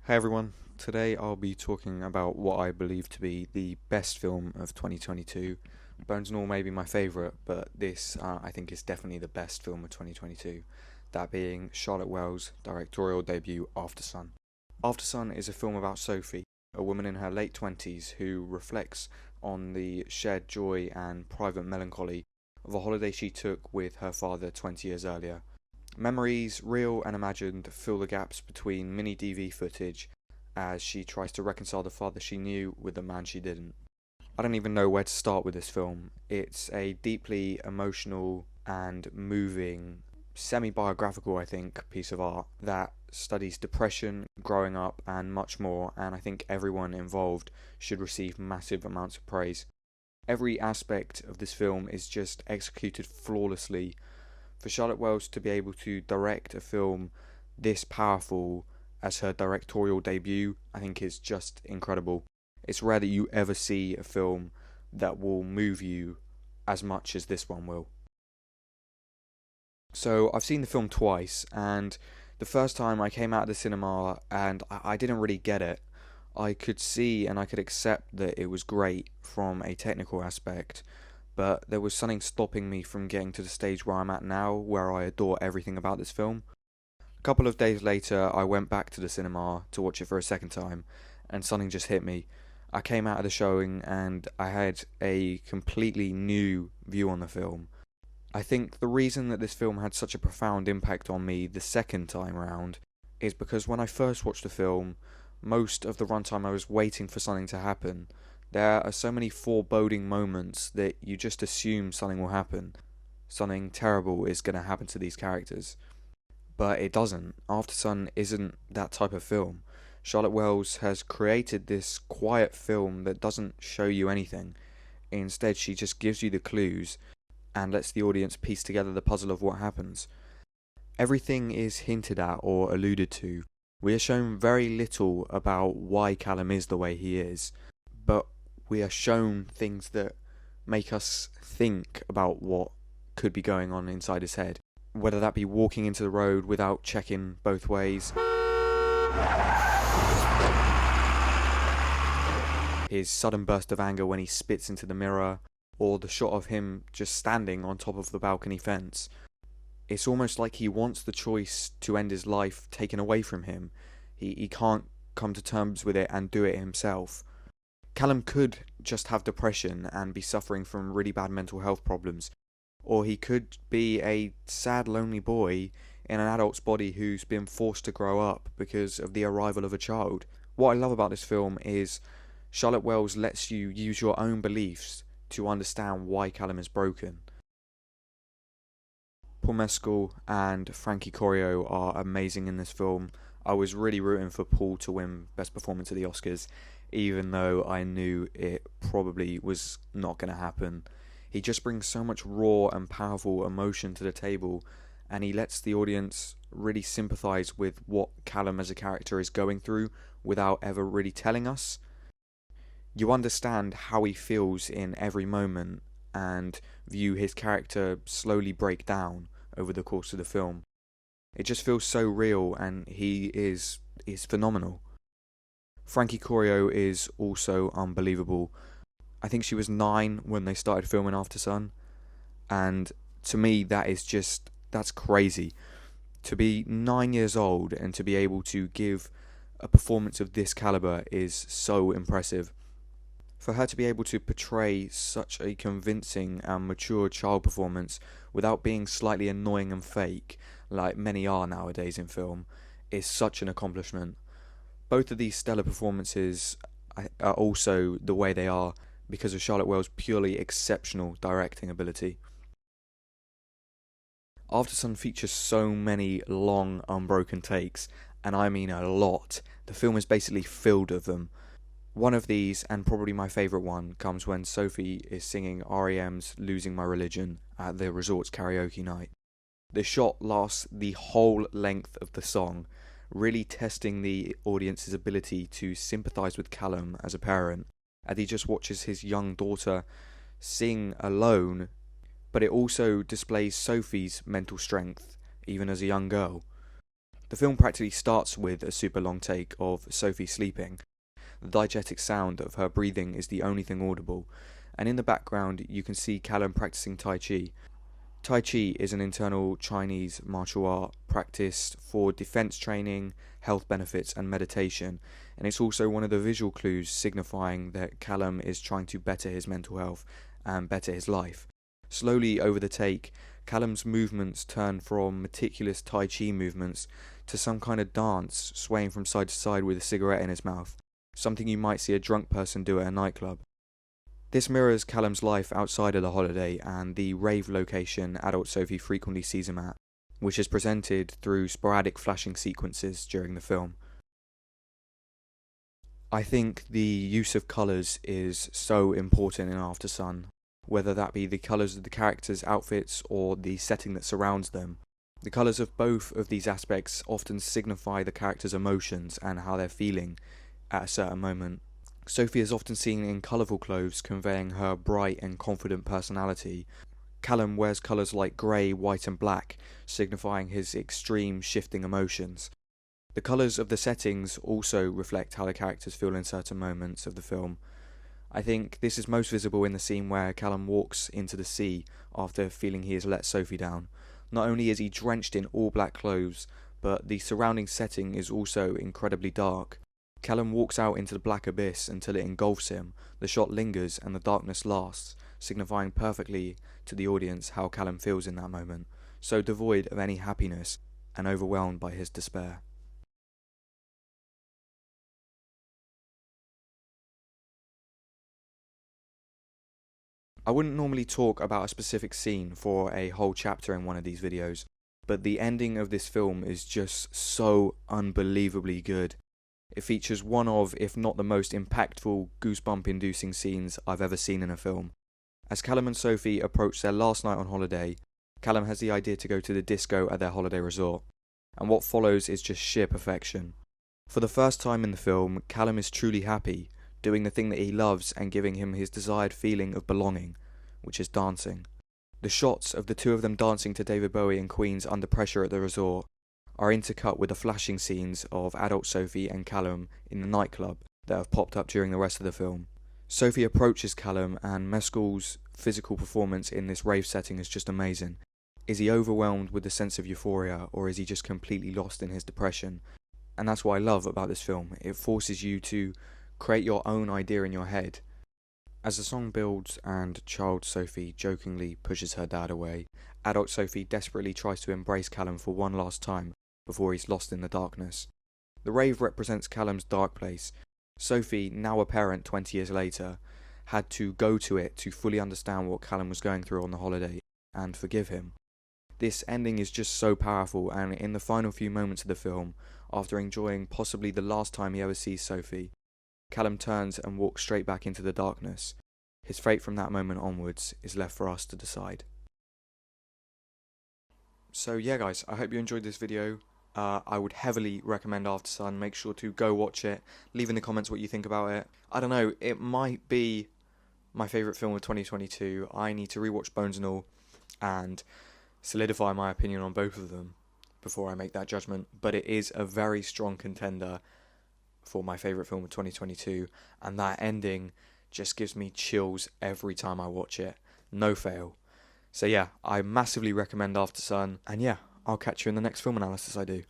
Hey everyone, today I'll be talking about what I believe to be the best film of 2022. Bones and All may be my favourite, but this I think is definitely the best film of 2022, that being Charlotte Wells' directorial debut Aftersun. Aftersun is a film about Sophie, a woman in her late 20s who reflects on the shared joy and private melancholy of a holiday she took with her father 20 years earlier. Memories, real and imagined, fill the gaps between mini DV footage as she tries to reconcile the father she knew with the man she didn't. I don't even know where to start with this film. It's a deeply emotional and moving, semi biographical, I think, piece of art that studies depression, growing up, and much more, and I think everyone involved should receive massive amounts of praise. Every aspect of this film is just executed flawlessly. For Charlotte Wells to be able to direct a film this powerful as her directorial debut, I think is just incredible. It's rare that you ever see a film that will move you as much as this one will. So I've seen the film twice, and the first time I came out of the cinema and I didn't really get it. I could see and I could accept that it was great from a technical aspect, but there was something stopping me from getting to the stage where I'm at now, where I adore everything about this film. A couple of days later, I went back to the cinema to watch it for a second time, and something just hit me. I came out of the showing and I had a completely new view on the film. I think the reason that this film had such a profound impact on me the second time round is because when I first watched the film, most of the runtime I was waiting for something to happen. There are so many foreboding moments that you just assume something will happen. Something terrible is going to happen to these characters. But it doesn't. Aftersun isn't that type of film. Charlotte Wells has created this quiet film that doesn't show you anything. Instead, she just gives you the clues and lets the audience piece together the puzzle of what happens. Everything is hinted at or alluded to. We are shown very little about why Callum is the way he is, but we are shown things that make us think about what could be going on inside his head. Whether that be walking into the road without checking both ways, his sudden burst of anger when he spits into the mirror, or the shot of him just standing on top of the balcony fence. It's almost like he wants the choice to end his life taken away from him. He can't come to terms with it and do it himself. Callum could just have depression and be suffering from really bad mental health problems, or he could be a sad, lonely boy in an adult's body who's been forced to grow up because of the arrival of a child. What I love about this film is Charlotte Wells lets you use your own beliefs to understand why Callum is broken. Paul Mescal and Frankie Corio are amazing in this film. I was really rooting for Paul to win Best Performance at the Oscars, even though I knew it probably was not going to happen. He just brings so much raw and powerful emotion to the table, and he lets the audience really sympathise with what Callum as a character is going through without ever really telling us. You understand how he feels in every moment and view his character slowly break down over the course of the film. It just feels so real, and he is phenomenal. Frankie Corio is also unbelievable. I think she was 9 when they started filming Aftersun, and to me that's crazy. To be 9 years old and to be able to give a performance of this caliber is so impressive. For her to be able to portray such a convincing and mature child performance without being slightly annoying and fake, like many are nowadays in film, is such an accomplishment. Both of these stellar performances are also the way they are because of Charlotte Wells' purely exceptional directing ability. Aftersun features so many long, unbroken takes, and I mean a lot. The film is basically filled with them. One of these, and probably my favourite one, comes when Sophie is singing REM's Losing My Religion at the resort's karaoke night. The shot lasts the whole length of the song, really testing the audience's ability to sympathise with Callum as a parent, as he just watches his young daughter sing alone, but it also displays Sophie's mental strength, even as a young girl. The film practically starts with a super long take of Sophie sleeping. The diegetic sound of her breathing is the only thing audible, and in the background you can see Callum practicing Tai Chi. Tai Chi is an internal Chinese martial art practiced for defense training, health benefits, and meditation, and it's also one of the visual clues signifying that Callum is trying to better his mental health and better his life. Slowly over the take, Callum's movements turn from meticulous Tai Chi movements to some kind of dance, swaying from side to side with a cigarette in his mouth, something you might see a drunk person do at a nightclub. This mirrors Callum's life outside of the holiday and the rave location adult Sophie frequently sees him at, which is presented through sporadic flashing sequences during the film. I think the use of colours is so important in Aftersun, whether that be the colours of the characters' outfits or the setting that surrounds them. The colours of both of these aspects often signify the characters' emotions and how they're feeling at a certain moment. Sophie is often seen in colourful clothes conveying her bright and confident personality. Callum wears colours like grey, white and black, signifying his extreme shifting emotions. The colours of the settings also reflect how the characters feel in certain moments of the film. I think this is most visible in the scene where Callum walks into the sea after feeling he has let Sophie down. Not only is he drenched in all black clothes, but the surrounding setting is also incredibly dark. Callum walks out into the black abyss until it engulfs him. The shot lingers and the darkness lasts, signifying perfectly to the audience how Callum feels in that moment, so devoid of any happiness and overwhelmed by his despair. I wouldn't normally talk about a specific scene for a whole chapter in one of these videos, but the ending of this film is just so unbelievably good. It features one of, if not the most impactful, goosebump-inducing scenes I've ever seen in a film. As Callum and Sophie approach their last night on holiday, Callum has the idea to go to the disco at their holiday resort, and what follows is just sheer perfection. For the first time in the film, Callum is truly happy, doing the thing that he loves and giving him his desired feeling of belonging, which is dancing. The shots of the two of them dancing to David Bowie and Queen's Under Pressure at the resort are intercut with the flashing scenes of adult Sophie and Callum in the nightclub that have popped up during the rest of the film. Sophie approaches Callum and Mescal's physical performance in this rave setting is just amazing. Is he overwhelmed with the sense of euphoria, or is he just completely lost in his depression? And that's what I love about this film. It forces you to create your own idea in your head. As the song builds and child Sophie jokingly pushes her dad away, adult Sophie desperately tries to embrace Callum for one last time before he's lost in the darkness. The rave represents Callum's dark place. Sophie, now a parent 20 years later, had to go to it to fully understand what Callum was going through on the holiday and forgive him. This ending is just so powerful, and in the final few moments of the film, after enjoying possibly the last time he ever sees Sophie, Callum turns and walks straight back into the darkness. His fate from that moment onwards is left for us to decide. So yeah guys, I hope you enjoyed this video. I would heavily recommend Aftersun. Make sure to go watch it. Leave in the comments what you think about it. I don't know, it might be my favourite film of 2022. I need to rewatch Bones and All and solidify my opinion on both of them before I make that judgment. But it is a very strong contender for my favourite film of 2022, and that ending just gives me chills every time I watch it. No fail. So yeah, I massively recommend Aftersun, and yeah, I'll catch you in the next film analysis I do.